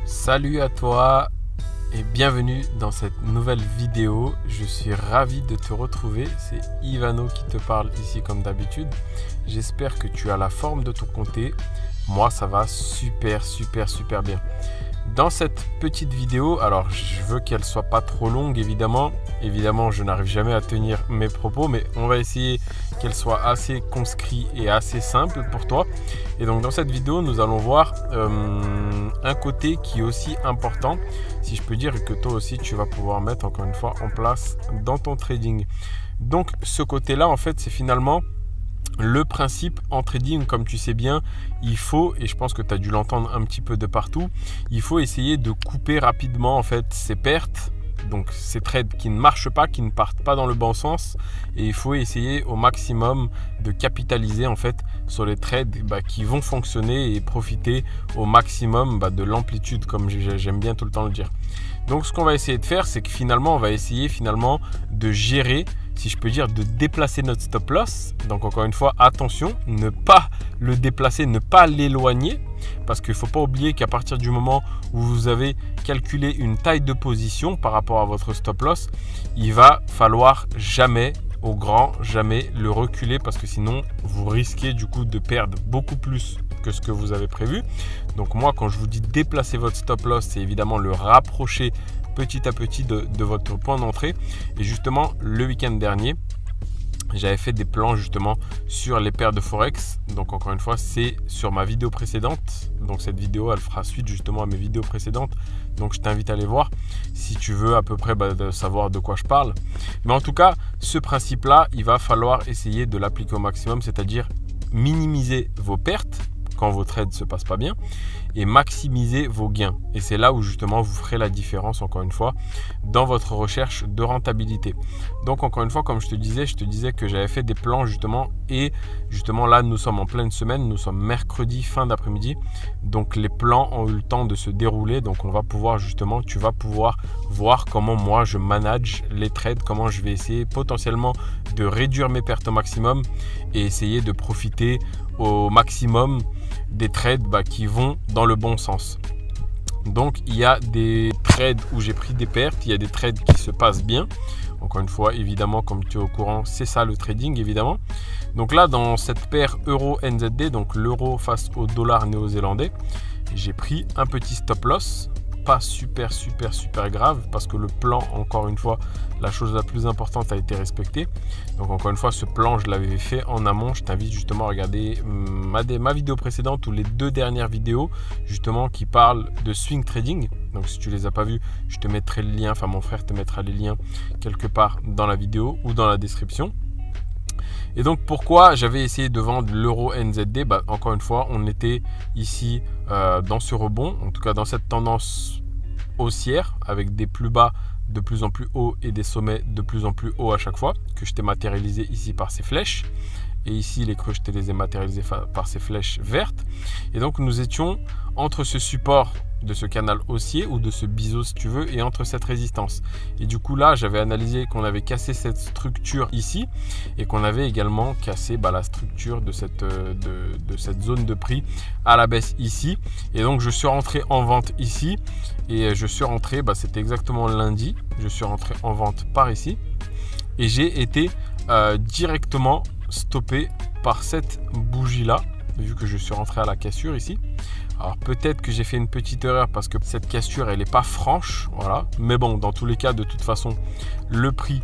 Salut à toi et bienvenue dans cette nouvelle vidéo. Je suis ravi de te retrouver. C'est Ivano qui te parle ici comme d'habitude. J'espère que tu as la forme de ton comté. Moi, ça va super bien. Dans cette petite vidéo, alors je veux qu'elle soit pas trop longue évidemment. Évidemment, je n'arrive jamais à tenir mes propos, mais on va essayer qu'elle soit assez conscrite et assez simple pour toi. Et donc dans cette vidéo, nous allons voir un côté qui est aussi important, si je peux dire, et que toi aussi tu vas pouvoir mettre encore une fois en place dans ton trading. Donc ce côté-là, en fait, c'est finalement le principe en trading. Comme tu sais bien, il faut, et je pense que tu as dû l'entendre un petit peu de partout, il faut essayer de couper rapidement en fait ses pertes, donc ces trades qui ne marchent pas, qui ne partent pas dans le bon sens, et il faut essayer au maximum de capitaliser en fait sur les trades qui vont fonctionner et profiter au maximum de l'amplitude, comme j'aime bien tout le temps le dire. Donc ce qu'on va essayer de faire, c'est que finalement on va essayer de gérer, si je peux dire, de déplacer notre stop loss. Donc encore une fois, attention, ne pas le déplacer, ne pas l'éloigner, parce qu'il ne faut pas oublier qu'à partir du moment où vous avez calculé une taille de position par rapport à votre stop loss, il va falloir jamais le reculer, parce que sinon vous risquez du coup de perdre beaucoup plus que ce que vous avez prévu. Donc moi, quand je vous dis déplacer votre stop loss, c'est évidemment le rapprocher petit à petit de votre point d'entrée. Et justement, le week-end dernier, j'avais fait des plans justement sur les paires de Forex. Donc encore une fois, c'est sur ma vidéo précédente. Donc cette vidéo, elle fera suite justement à mes vidéos précédentes. Donc je t'invite à aller voir si tu veux à peu près de savoir de quoi je parle. Mais en tout cas, ce principe-là, il va falloir essayer de l'appliquer au maximum, c'est-à-dire minimiser vos pertes quand vos trades se passent pas bien et maximiser vos gains. Et c'est là où justement vous ferez la différence, encore une fois, dans votre recherche de rentabilité. Donc encore une fois, comme je te disais que j'avais fait des plans justement, et justement là nous sommes en pleine semaine, nous sommes mercredi fin d'après-midi, donc les plans ont eu le temps de se dérouler. Donc tu vas pouvoir voir comment moi je manage les trades, comment je vais essayer potentiellement de réduire mes pertes au maximum et essayer de profiter au maximum des trades qui vont dans le bon sens. Donc il y a des trades où j'ai pris des pertes, il y a des trades qui se passent bien. Encore une fois, évidemment, comme tu es au courant, c'est ça le trading, évidemment. Donc là, dans cette paire euro-NZD, donc l'euro face au dollar néo-zélandais, j'ai pris un petit stop loss. Pas super grave, parce que le plan, encore une fois, la chose la plus importante a été respectée. Donc encore une fois, ce plan, je l'avais fait en amont. Je t'invite justement à regarder ma vidéo précédente ou les deux dernières vidéos justement qui parlent de swing trading. Donc si tu les as pas vues, je te mettrai le lien, enfin mon frère te mettra les liens quelque part dans la vidéo ou dans la description. Et donc pourquoi j'avais essayé de vendre l'euro NZD, encore une fois, on était ici dans ce rebond, en tout cas dans cette tendance haussière, avec des plus bas de plus en plus hauts et des sommets de plus en plus hauts à chaque fois, que je t'ai matérialisé ici par ces flèches. Et ici, les creux, je te les ai matérialisés par ces flèches vertes. Et donc, nous étions entre ce support de ce canal haussier ou de ce biseau, si tu veux, et entre cette résistance. Et du coup, là, j'avais analysé qu'on avait cassé cette structure ici et qu'on avait également cassé la structure de cette zone de prix à la baisse ici. Et donc, je suis rentré en vente ici et je suis rentré, c'était exactement lundi, je suis rentré en vente par ici et j'ai été directement stoppé par cette bougie là, vu que je suis rentré à la cassure ici. Alors peut-être que j'ai fait une petite erreur parce que cette cassure elle n'est pas franche, voilà. Mais bon, dans tous les cas, de toute façon, le prix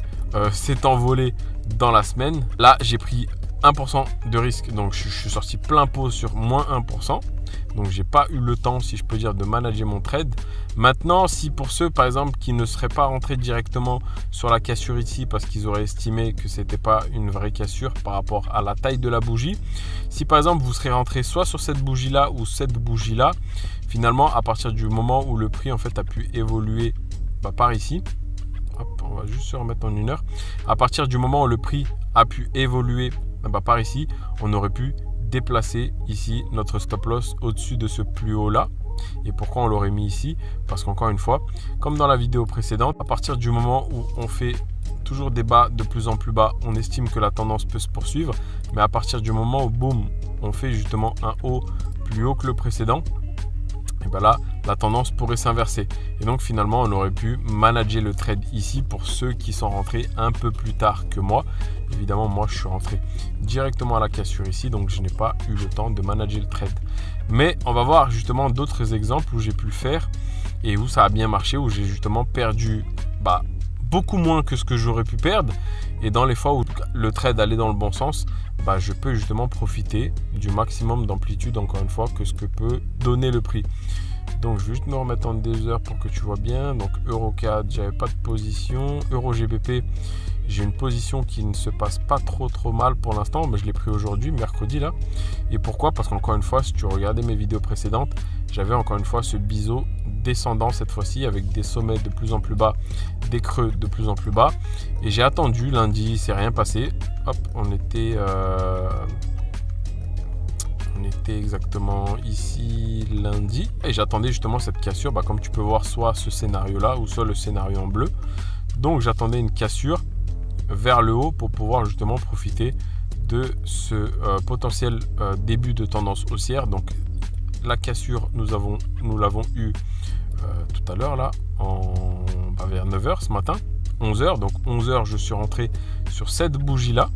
s'est envolé dans la semaine. Là, j'ai pris 1% de risque, donc je suis sorti plein pot sur moins 1%. Donc j'ai pas eu le temps, si je peux dire, de manager mon trade. Maintenant, si pour ceux par exemple qui ne seraient pas rentrés directement sur la cassure ici parce qu'ils auraient estimé que c'était pas une vraie cassure par rapport à la taille de la bougie, si par exemple vous serez rentré soit sur cette bougie là ou cette bougie là, finalement à partir du moment où le prix en fait a pu évoluer par ici, hop, on va juste se remettre en une heure, à partir du moment où le prix a pu évoluer par ici, on aurait pu déplacer ici notre stop loss au-dessus de ce plus haut là. Et pourquoi on l'aurait mis ici? Parce qu'encore une fois, comme dans la vidéo précédente, à partir du moment où on fait toujours des bas de plus en plus bas, on estime que la tendance peut se poursuivre. Mais à partir du moment où boum, on fait justement un haut plus haut que le précédent, et bien là, la tendance pourrait s'inverser. Et donc finalement, on aurait pu manager le trade ici pour ceux qui sont rentrés un peu plus tard que moi. Évidemment, moi, je suis rentré directement à la cassure ici, donc je n'ai pas eu le temps de manager le trade. Mais on va voir justement d'autres exemples où j'ai pu le faire et où ça a bien marché, où j'ai justement perdu beaucoup moins que ce que j'aurais pu perdre. Et dans les fois où le trade allait dans le bon sens, je peux justement profiter du maximum d'amplitude, encore une fois, que ce que peut donner le prix. Donc je vais juste me remettre en 2 heures pour que tu vois bien. Donc EuroCAD, j'avais pas de position. EuroGBP, j'ai une position qui ne se passe pas trop mal pour l'instant, mais je l'ai pris aujourd'hui, mercredi là. Et pourquoi? Parce qu'encore une fois, si tu regardais mes vidéos précédentes, j'avais encore une fois ce biseau descendant cette fois-ci avec des sommets de plus en plus bas, des creux de plus en plus bas. Et j'ai attendu lundi, c'est rien passé. Hop, on était exactement ici lundi et j'attendais justement cette cassure, comme tu peux voir, soit ce scénario là ou soit le scénario en bleu. Donc j'attendais une cassure vers le haut pour pouvoir justement profiter de ce potentiel début de tendance haussière. Donc la cassure, nous l'avons eu tout à l'heure là vers 9h ce matin, 11h. Donc 11h, je suis rentré sur cette bougie là,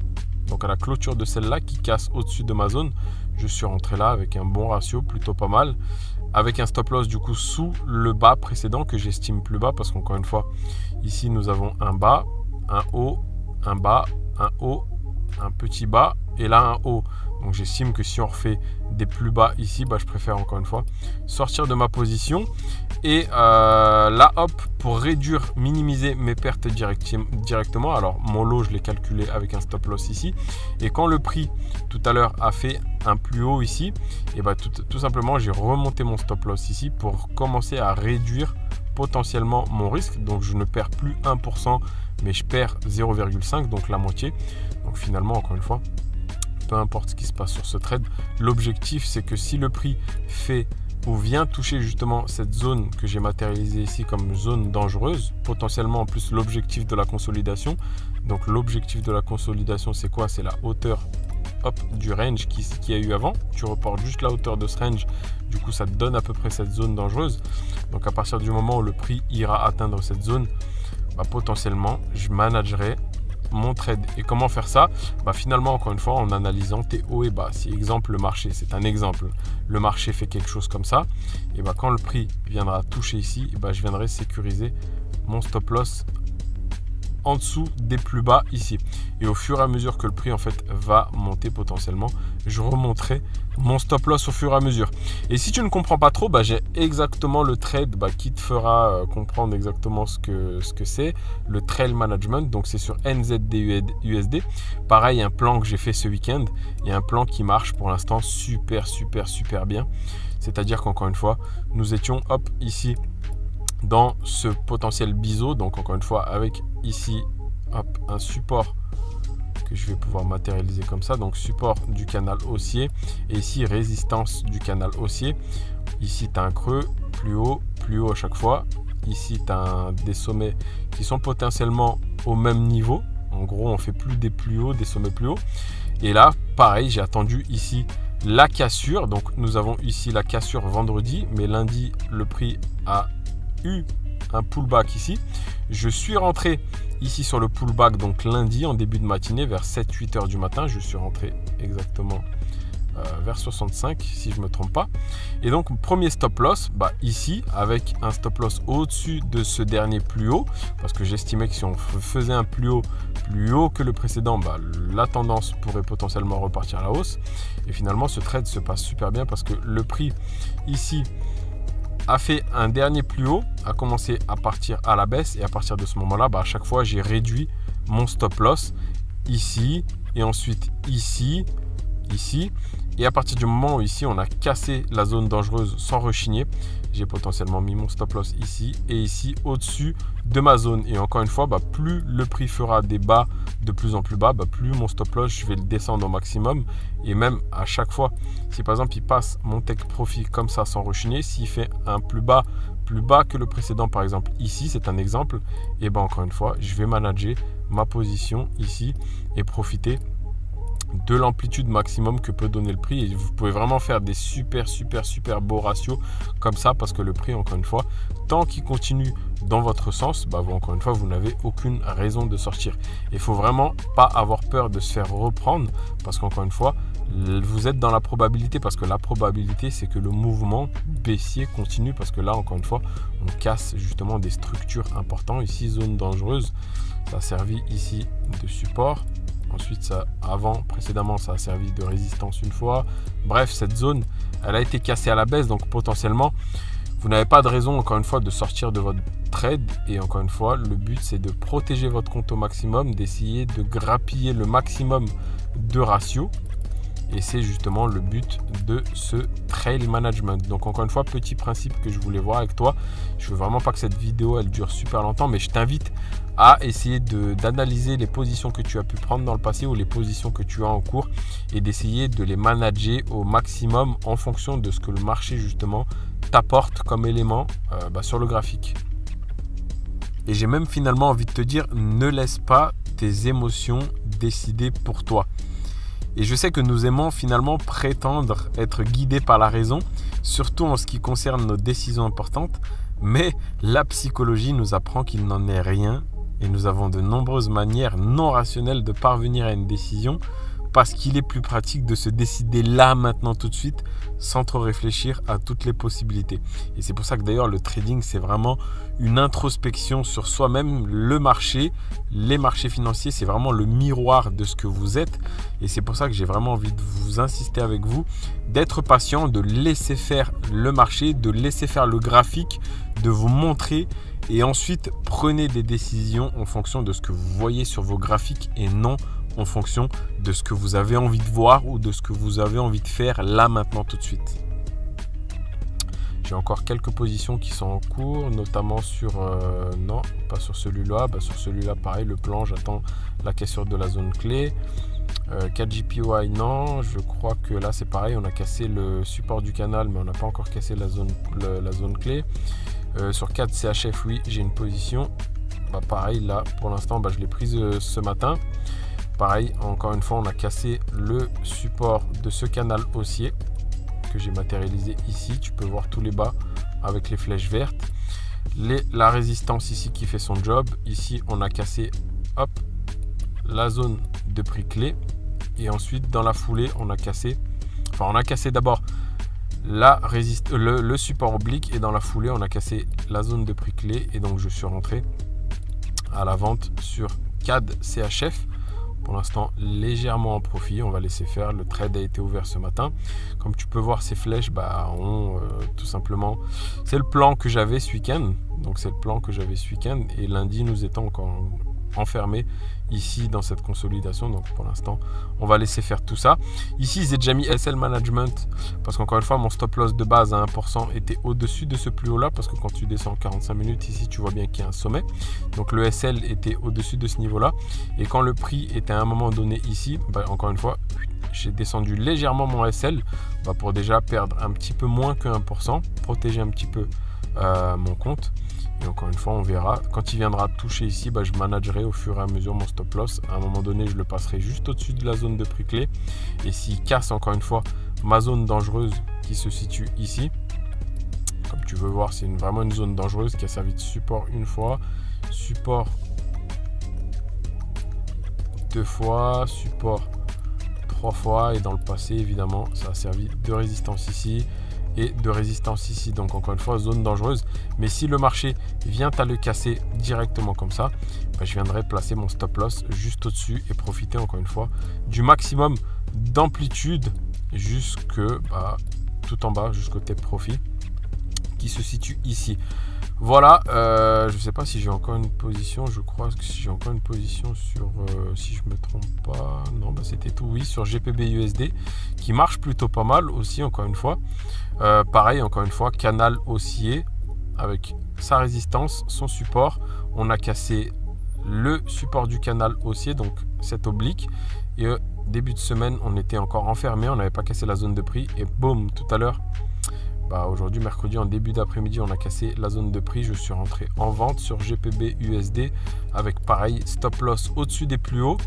donc à la clôture de celle-là qui casse au-dessus de ma zone. Je suis rentré là avec un bon ratio, plutôt pas mal, avec un stop loss du coup sous le bas précédent que j'estime plus bas, parce qu'encore une fois, ici nous avons un bas, un haut, un bas, un haut, un petit bas et là un haut. Donc j'estime que si on refait des plus bas ici, je préfère encore une fois sortir de ma position. Et là, hop, pour réduire, minimiser mes pertes directement. Alors mon lot, je l'ai calculé avec un stop loss ici. Et quand le prix tout à l'heure a fait un plus haut ici, et tout simplement, j'ai remonté mon stop loss ici pour commencer à réduire potentiellement mon risque. Donc je ne perds plus 1%, mais je perds 0,5, donc la moitié. Donc finalement, encore une fois, peu importe ce qui se passe sur ce trade, l'objectif c'est que si le prix fait ou vient toucher justement cette zone que j'ai matérialisée ici comme zone dangereuse, potentiellement en plus l'objectif de la consolidation. Donc l'objectif de la consolidation, c'est quoi? C'est la hauteur du range qu'il y a eu avant. Tu reportes juste la hauteur de ce range, du coup ça te donne à peu près cette zone dangereuse. Donc à partir du moment où le prix ira atteindre cette zone, potentiellement je managerai mon trade. Et comment faire ça? Finalement, encore une fois, en analysant tes hauts et bas. Si exemple le marché, c'est un exemple, le marché fait quelque chose comme ça, et quand le prix viendra toucher ici, je viendrai sécuriser mon stop loss en dessous des plus bas ici. Et au fur et à mesure que le prix en fait va monter potentiellement, je remonterai mon stop loss au fur et à mesure. Et si tu ne comprends pas trop, j'ai exactement le trade qui te fera comprendre exactement ce que c'est le trail management. Donc c'est sur NZD/USD. Pareil, un plan que j'ai fait ce week-end et un plan qui marche pour l'instant super bien. C'est-à-dire qu'encore une fois, nous étions ici dans ce potentiel biseau, donc encore une fois avec ici un support que je vais pouvoir matérialiser comme ça, donc support du canal haussier et ici résistance du canal haussier. Ici tu as un creux, plus haut à chaque fois. Ici tu as des sommets qui sont potentiellement au même niveau. En gros, on fait plus des plus hauts, des sommets plus hauts. Et là pareil, j'ai attendu ici la cassure. Donc nous avons ici la cassure vendredi, mais lundi le prix a eu un pullback ici. Je suis rentré ici sur le pullback, donc lundi en début de matinée vers 7-8 heures du matin. Je suis rentré exactement vers 65 si je me trompe pas. Et donc premier stop loss ici avec un stop loss au-dessus de ce dernier plus haut, parce que j'estimais que si on faisait un plus haut que le précédent, la tendance pourrait potentiellement repartir à la hausse. Et finalement ce trade se passe super bien parce que le prix ici a fait un dernier plus haut, a commencé à partir à la baisse, et à partir de ce moment-là, à chaque fois j'ai réduit mon stop loss ici et ensuite ici, et à partir du moment où ici on a cassé la zone dangereuse sans rechigner, j'ai potentiellement mis mon stop loss ici et ici au-dessus de ma zone. Et encore une fois, plus le prix fera des bas de plus en plus bas, plus mon stop loss, je vais le descendre au maximum. Et même à chaque fois, si par exemple il passe mon take profit comme ça sans rechigner, s'il fait un plus bas que le précédent, par exemple ici, c'est un exemple, et encore une fois, je vais manager ma position ici et profiter de l'amplitude maximum que peut donner le prix, et vous pouvez vraiment faire des super beaux ratios comme ça, parce que le prix, encore une fois, tant qu'il continue dans votre sens, vous, encore une fois, vous n'avez aucune raison de sortir. Il faut vraiment pas avoir peur de se faire reprendre, parce qu'encore une fois, vous êtes dans la probabilité, parce que la probabilité, c'est que le mouvement baissier continue, parce que là, encore une fois, on casse justement des structures importantes. Ici, zone dangereuse, ça a servi ici de support. Ensuite, précédemment, ça a servi de résistance une fois. Bref, cette zone, elle a été cassée à la baisse. Donc, potentiellement, vous n'avez pas de raison, encore une fois, de sortir de votre trade. Et encore une fois, le but, c'est de protéger votre compte au maximum, d'essayer de grappiller le maximum de ratios. Et c'est justement le but de ce trail management. Donc, encore une fois, petit principe que je voulais voir avec toi. Je veux vraiment pas que cette vidéo, elle dure super longtemps, mais je t'invite à essayer d'analyser les positions que tu as pu prendre dans le passé ou les positions que tu as en cours, et d'essayer de les manager au maximum en fonction de ce que le marché justement t'apporte comme élément sur le graphique. Et j'ai même finalement envie de te dire, ne laisse pas tes émotions décider pour toi. Et je sais que nous aimons finalement prétendre être guidés par la raison, surtout en ce qui concerne nos décisions importantes, mais la psychologie nous apprend qu'il n'en est rien. Et nous avons de nombreuses manières non rationnelles de parvenir à une décision, parce qu'il est plus pratique de se décider là, maintenant, tout de suite, sans trop réfléchir à toutes les possibilités. Et c'est pour ça que d'ailleurs le trading, c'est vraiment une introspection sur soi-même. Le marché, les marchés financiers, c'est vraiment le miroir de ce que vous êtes. Et c'est pour ça que j'ai vraiment envie de vous insister avec vous, d'être patient, de laisser faire le marché, de laisser faire le graphique, de vous montrer. Et ensuite, prenez des décisions en fonction de ce que vous voyez sur vos graphiques, et non en fonction de ce que vous avez envie de voir ou de ce que vous avez envie de faire là, maintenant, tout de suite. J'ai encore quelques positions qui sont en cours, notamment sur... non, pas sur celui-là. Sur celui-là, pareil, le plan, j'attends la cassure de la zone clé. 4JPY, non. Je crois que là, c'est pareil. On a cassé le support du canal, mais on n'a pas encore cassé la zone clé. Sur 4 CHF, oui, j'ai une position. Pareil, là, pour l'instant, je l'ai prise ce matin. Pareil, encore une fois, on a cassé le support de ce canal haussier que j'ai matérialisé ici. Tu peux voir tous les bas avec les flèches vertes. La résistance ici qui fait son job. Ici, on a cassé la zone de prix clé. Et ensuite, dans la foulée, on a cassé d'abord le support oblique, et dans la foulée, on a cassé la zone de prix clé. Et donc, je suis rentré à la vente sur CAD CHF. Pour l'instant, légèrement en profit, on va laisser faire. Le trade a été ouvert ce matin. Comme tu peux voir, ces flèches ont tout simplement... C'est le plan que j'avais ce week-end. Donc, c'est le plan que j'avais ce week-end. Et lundi, nous étions encore enfermés ici dans cette consolidation. Donc, pour l'instant, on va laisser faire tout ça. Ici, j'ai déjà mis SL Management parce qu'encore une fois, mon stop loss de base à 1% était au-dessus de ce plus haut-là, parce que quand tu descends en 45 minutes, ici, tu vois bien qu'il y a un sommet. Donc, le SL était au-dessus de ce niveau-là. Et quand le prix était à un moment donné ici, encore une fois, j'ai descendu légèrement mon SL pour déjà perdre un petit peu moins que 1%, protéger un petit peu mon compte. Et encore une fois, on verra. Quand il viendra toucher ici, je managerai au fur et à mesure mon stop loss. À un moment donné, je le passerai juste au-dessus de la zone de prix clé. Et s'il casse encore une fois ma zone dangereuse qui se situe ici, comme tu veux voir, c'est vraiment une zone dangereuse qui a servi de support une fois, support deux fois, support trois fois. Et dans le passé, évidemment, ça a servi de résistance ici et de résistance ici. Donc encore une fois, zone dangereuse. Mais si le marché vient à le casser directement comme ça, je viendrai placer mon stop loss juste au-dessus et profiter encore une fois du maximum d'amplitude jusque tout en bas, jusqu'au take profit qui se situe ici. Voilà, je ne sais pas si j'ai encore une position. Je crois que si j'ai encore une position sur, si je me trompe pas, non, c'était tout, oui, sur GPB USD qui marche plutôt pas mal aussi, encore une fois. Pareil, encore une fois, canal haussier avec sa résistance, son support. On a cassé le support du canal haussier, donc cet oblique. Et début de semaine, on était encore enfermé, on n'avait pas cassé la zone de prix. Et boum, tout à l'heure, aujourd'hui, mercredi, en début d'après-midi, on a cassé la zone de prix. Je suis rentré en vente sur GPB USD avec pareil, stop loss au-dessus des plus hauts.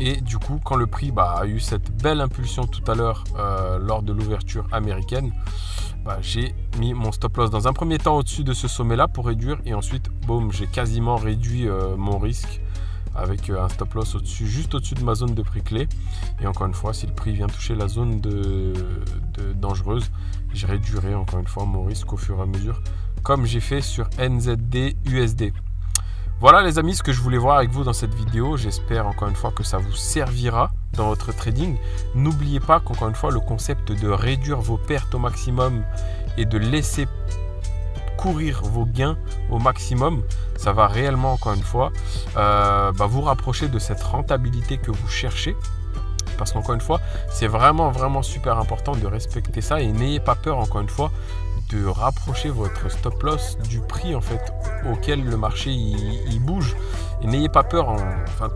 Et du coup, quand le prix a eu cette belle impulsion tout à l'heure lors de l'ouverture américaine, j'ai mis mon stop loss dans un premier temps au-dessus de ce sommet-là pour réduire. Et ensuite, boum, j'ai quasiment réduit mon risque avec un stop loss juste au-dessus de ma zone de prix clé. Et encore une fois, si le prix vient toucher la zone de dangereuse, je réduirai encore une fois mon risque au fur et à mesure, comme j'ai fait sur NZD USD. Voilà les amis, ce que je voulais voir avec vous dans cette vidéo. J'espère encore une fois que ça vous servira dans votre trading. N'oubliez pas qu'encore une fois, le concept de réduire vos pertes au maximum et de laisser courir vos gains au maximum, ça va réellement encore une fois vous rapprocher de cette rentabilité que vous cherchez. Parce qu'encore une fois, c'est vraiment super important de respecter ça et n'ayez pas peur encore une fois de rapprocher votre stop loss du prix en fait auquel le marché il bouge. Et n'ayez pas peur,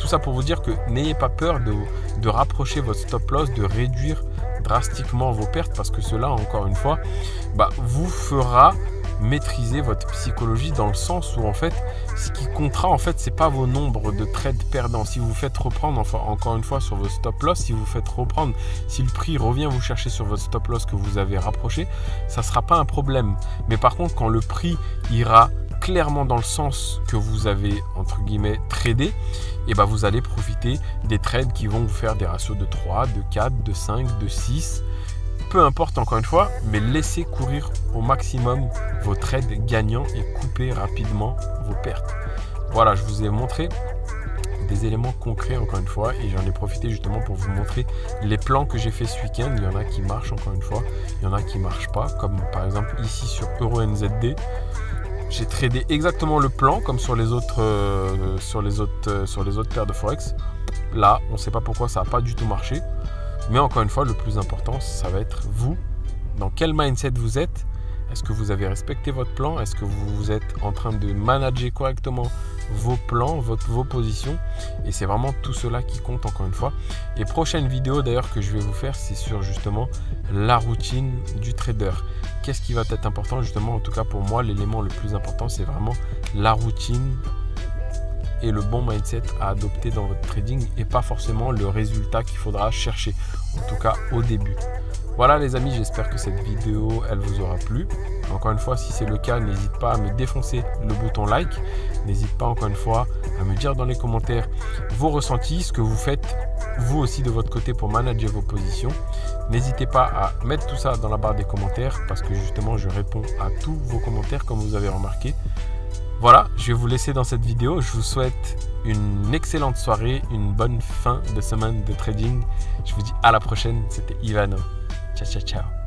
tout ça pour vous dire que n'ayez pas peur de rapprocher votre stop loss, de réduire drastiquement vos pertes, parce que cela encore une fois vous fera maîtriser votre psychologie, dans le sens où en fait ce qui comptera en fait c'est pas vos nombres de trades perdants. Si vous vous faites reprendre encore une fois sur vos stop loss, si vous faites reprendre, si le prix revient vous chercher sur votre stop loss que vous avez rapproché, ça sera pas un problème. Mais par contre quand le prix ira clairement dans le sens que vous avez entre guillemets tradé, et vous allez profiter des trades qui vont vous faire des ratios de 3, de 4, de 5, de 6, peu importe encore une fois, mais laissez courir au maximum vos trades gagnants et coupez rapidement vos pertes. Voilà, je vous ai montré des éléments concrets encore une fois et j'en ai profité justement pour vous montrer les plans que j'ai fait ce week-end. Il y en a qui marchent encore une fois, il y en a qui ne marchent pas, comme par exemple ici sur EURNZD. J'ai tradé exactement le plan comme sur les autres paires de Forex. Là, on ne sait pas pourquoi ça n'a pas du tout marché. Mais encore une fois, le plus important, ça va être vous. Dans quel mindset vous êtes? Est-ce que vous avez respecté votre plan? Est-ce que vous êtes en train de manager correctement vos plans, vos positions? Et c'est vraiment tout cela qui compte encore une fois. Et prochaine vidéo d'ailleurs que je vais vous faire, c'est sur justement la routine du trader. Qu'est-ce qui va être important justement? En tout cas pour moi, l'élément le plus important, c'est vraiment la routine et le bon mindset à adopter dans votre trading et pas forcément le résultat qu'il faudra chercher, en tout cas au début. Voilà les amis, j'espère que cette vidéo elle vous aura plu. Encore une fois, si c'est le cas, n'hésite pas à me défoncer le bouton like. N'hésite pas encore une fois à me dire dans les commentaires vos ressentis, ce que vous faites vous aussi de votre côté pour manager vos positions. N'hésitez pas à mettre tout ça dans la barre des commentaires parce que justement je réponds à tous vos commentaires comme vous avez remarqué. Voilà, je vais vous laisser dans cette vidéo. Je vous souhaite une excellente soirée, une bonne fin de semaine de trading. Je vous dis à la prochaine. C'était Ivano. Ciao, ciao, ciao.